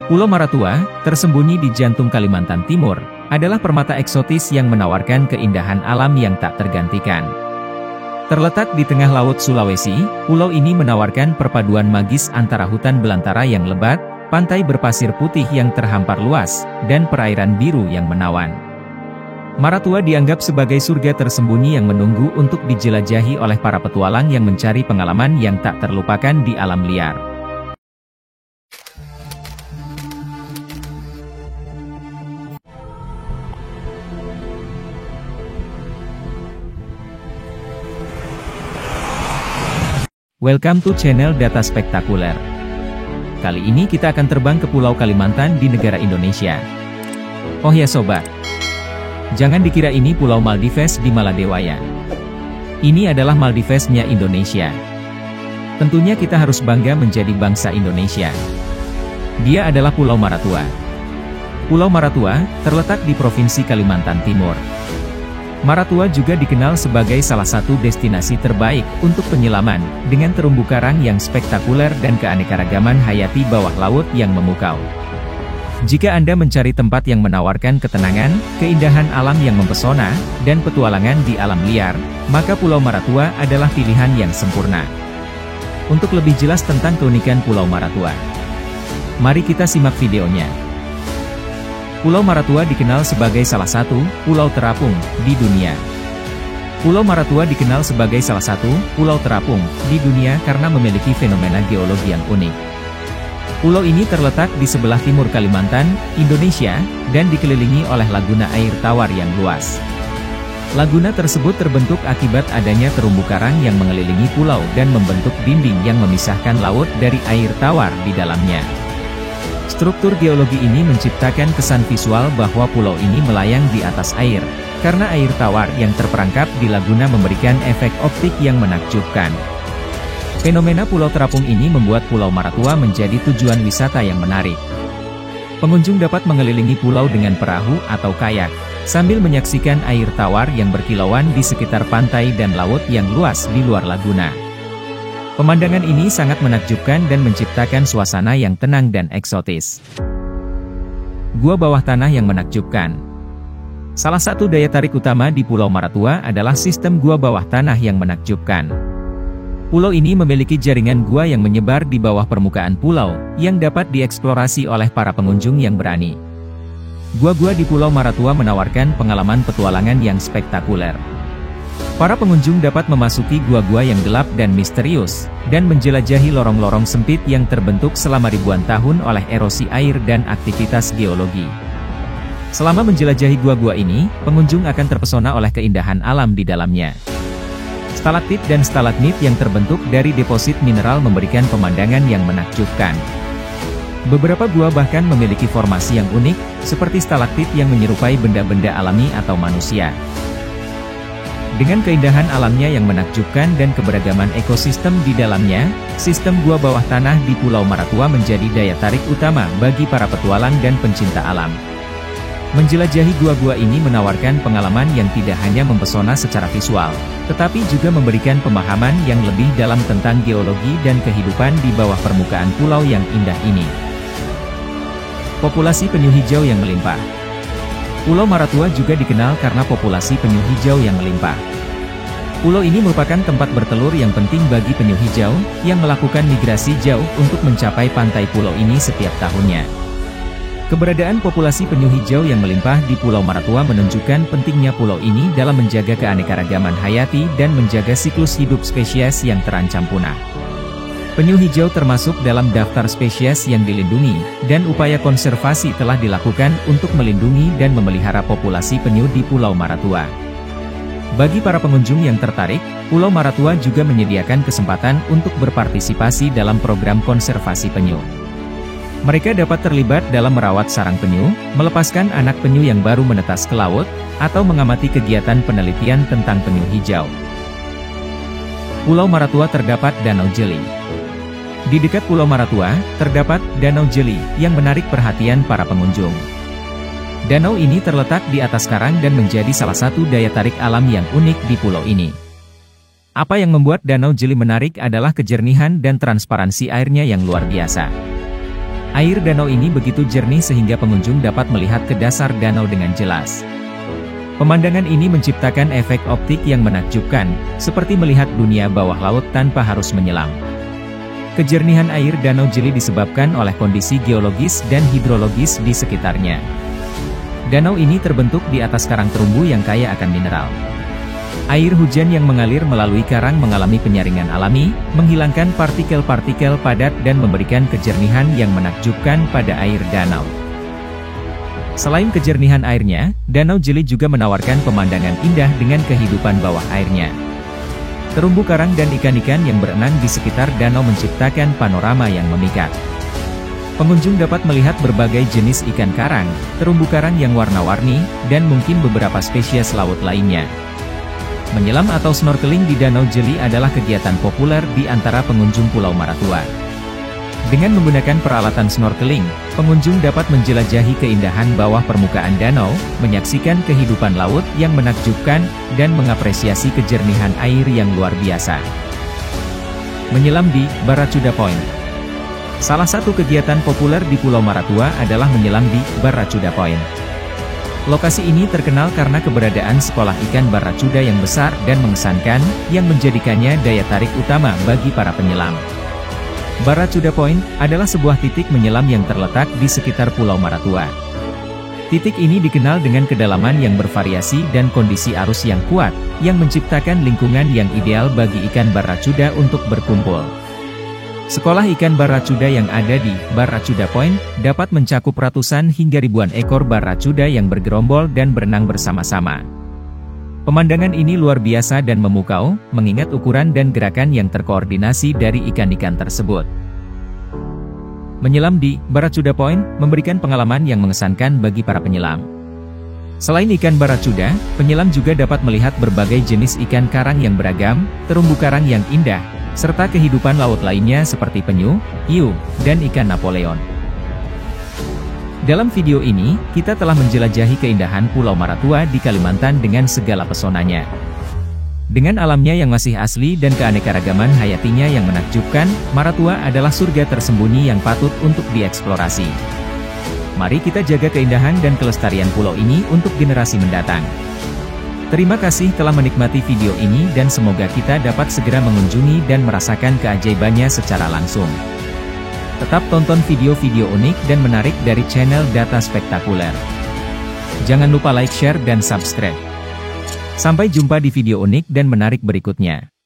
Pulau Maratua, tersembunyi di jantung Kalimantan Timur, adalah permata eksotis yang menawarkan keindahan alam yang tak tergantikan. Terletak di tengah Laut Sulawesi, pulau ini menawarkan perpaduan magis antara hutan belantara yang lebat, pantai berpasir putih yang terhampar luas, dan perairan biru yang menawan. Maratua dianggap sebagai surga tersembunyi yang menunggu untuk dijelajahi oleh para petualang yang mencari pengalaman yang tak terlupakan di alam liar. Welcome to channel Data Spektakuler. Kali ini kita akan terbang ke Pulau Kalimantan di negara Indonesia. Oh ya sobat, jangan dikira ini Pulau Maldives di Maladewa ya. Ini adalah Maldivesnya Indonesia. Tentunya kita harus bangga menjadi bangsa Indonesia. Dia adalah Pulau Maratua. Pulau Maratua terletak di Provinsi Kalimantan Timur. Maratua juga dikenal sebagai salah satu destinasi terbaik untuk penyelaman, dengan terumbu karang yang spektakuler dan keanekaragaman hayati bawah laut yang memukau. Jika Anda mencari tempat yang menawarkan ketenangan, keindahan alam yang mempesona, dan petualangan di alam liar, maka Pulau Maratua adalah pilihan yang sempurna. Untuk lebih jelas tentang keunikan Pulau Maratua, mari kita simak videonya. Pulau Maratua dikenal sebagai salah satu pulau terapung di dunia. Pulau Maratua dikenal sebagai salah satu pulau terapung di dunia karena memiliki fenomena geologi yang unik. Pulau ini terletak di sebelah timur Kalimantan, Indonesia, dan dikelilingi oleh laguna air tawar yang luas. Laguna tersebut terbentuk akibat adanya terumbu karang yang mengelilingi pulau dan membentuk dinding yang memisahkan laut dari air tawar di dalamnya. Struktur geologi ini menciptakan kesan visual bahwa pulau ini melayang di atas air, karena air tawar yang terperangkap di laguna memberikan efek optik yang menakjubkan. Fenomena pulau terapung ini membuat Pulau Maratua menjadi tujuan wisata yang menarik. Pengunjung dapat mengelilingi pulau dengan perahu atau kayak, sambil menyaksikan air tawar yang berkilauan di sekitar pantai dan laut yang luas di luar laguna. Pemandangan ini sangat menakjubkan dan menciptakan suasana yang tenang dan eksotis. Gua bawah tanah yang menakjubkan. Salah satu daya tarik utama di Pulau Maratua adalah sistem gua bawah tanah yang menakjubkan. Pulau ini memiliki jaringan gua yang menyebar di bawah permukaan pulau, yang dapat dieksplorasi oleh para pengunjung yang berani. Gua-gua di Pulau Maratua menawarkan pengalaman petualangan yang spektakuler. Para pengunjung dapat memasuki gua-gua yang gelap dan misterius, dan menjelajahi lorong-lorong sempit yang terbentuk selama ribuan tahun oleh erosi air dan aktivitas geologi. Selama menjelajahi gua-gua ini, pengunjung akan terpesona oleh keindahan alam di dalamnya. Stalaktit dan stalagmit yang terbentuk dari deposit mineral memberikan pemandangan yang menakjubkan. Beberapa gua bahkan memiliki formasi yang unik, seperti stalaktit yang menyerupai benda-benda alami atau manusia. Dengan keindahan alamnya yang menakjubkan dan keberagaman ekosistem di dalamnya, sistem gua bawah tanah di Pulau Maratua menjadi daya tarik utama bagi para petualang dan pencinta alam. Menjelajahi gua-gua ini menawarkan pengalaman yang tidak hanya mempesona secara visual, tetapi juga memberikan pemahaman yang lebih dalam tentang geologi dan kehidupan di bawah permukaan pulau yang indah ini. Populasi penyu hijau yang melimpah. Pulau Maratua juga dikenal karena populasi penyu hijau yang melimpah. Pulau ini merupakan tempat bertelur yang penting bagi penyu hijau, yang melakukan migrasi jauh untuk mencapai pantai pulau ini setiap tahunnya. Keberadaan populasi penyu hijau yang melimpah di Pulau Maratua menunjukkan pentingnya pulau ini dalam menjaga keanekaragaman hayati dan menjaga siklus hidup spesies yang terancam punah. Penyu hijau termasuk dalam daftar spesies yang dilindungi, dan upaya konservasi telah dilakukan untuk melindungi dan memelihara populasi penyu di Pulau Maratua. Bagi para pengunjung yang tertarik, Pulau Maratua juga menyediakan kesempatan untuk berpartisipasi dalam program konservasi penyu. Mereka dapat terlibat dalam merawat sarang penyu, melepaskan anak penyu yang baru menetas ke laut, atau mengamati kegiatan penelitian tentang penyu hijau. Pulau Maratua terdapat Danau Jeli. Di dekat Pulau Maratua, terdapat Danau Jeli, yang menarik perhatian para pengunjung. Danau ini terletak di atas karang dan menjadi salah satu daya tarik alam yang unik di pulau ini. Apa yang membuat Danau Jeli menarik adalah kejernihan dan transparansi airnya yang luar biasa. Air danau ini begitu jernih sehingga pengunjung dapat melihat ke dasar danau dengan jelas. Pemandangan ini menciptakan efek optik yang menakjubkan, seperti melihat dunia bawah laut tanpa harus menyelam. Kejernihan air Danau Jeli disebabkan oleh kondisi geologis dan hidrologis di sekitarnya. Danau ini terbentuk di atas karang terumbu yang kaya akan mineral. Air hujan yang mengalir melalui karang mengalami penyaringan alami, menghilangkan partikel-partikel padat dan memberikan kejernihan yang menakjubkan pada air danau. Selain kejernihan airnya, Danau Jeli juga menawarkan pemandangan indah dengan kehidupan bawah airnya. Terumbu karang dan ikan-ikan yang berenang di sekitar danau menciptakan panorama yang memikat. Pengunjung dapat melihat berbagai jenis ikan karang, terumbu karang yang warna-warni, dan mungkin beberapa spesies laut lainnya. Menyelam atau snorkeling di Danau Jeli adalah kegiatan populer di antara pengunjung Pulau Maratua. Dengan menggunakan peralatan snorkeling, pengunjung dapat menjelajahi keindahan bawah permukaan danau, menyaksikan kehidupan laut yang menakjubkan, dan mengapresiasi kejernihan air yang luar biasa. Menyelam di Baracuda Point. Salah satu kegiatan populer di Pulau Maratua adalah menyelam di Baracuda Point. Lokasi ini terkenal karena keberadaan sekolah ikan baracuda yang besar dan mengesankan, yang menjadikannya daya tarik utama bagi para penyelam. Baracuda Point adalah sebuah titik menyelam yang terletak di sekitar Pulau Maratua. Titik ini dikenal dengan kedalaman yang bervariasi dan kondisi arus yang kuat, yang menciptakan lingkungan yang ideal bagi ikan baracuda untuk berkumpul. Sekolah ikan baracuda yang ada di Baracuda Point dapat mencakup ratusan hingga ribuan ekor baracuda yang bergerombol dan berenang bersama-sama. Pemandangan ini luar biasa dan memukau, mengingat ukuran dan gerakan yang terkoordinasi dari ikan-ikan tersebut. Menyelam di Baracuda Point memberikan pengalaman yang mengesankan bagi para penyelam. Selain ikan baracuda, penyelam juga dapat melihat berbagai jenis ikan karang yang beragam, terumbu karang yang indah, serta kehidupan laut lainnya seperti penyu, hiu, dan ikan Napoleon. Dalam video ini, kita telah menjelajahi keindahan Pulau Maratua di Kalimantan dengan segala pesonanya. Dengan alamnya yang masih asli dan keanekaragaman hayatinya yang menakjubkan, Maratua adalah surga tersembunyi yang patut untuk dieksplorasi. Mari kita jaga keindahan dan kelestarian pulau ini untuk generasi mendatang. Terima kasih telah menikmati video ini dan semoga kita dapat segera mengunjungi dan merasakan keajaibannya secara langsung. Tetap tonton video-video unik dan menarik dari channel Data Spektakuler. Jangan lupa like, share, dan subscribe. Sampai jumpa di video unik dan menarik berikutnya.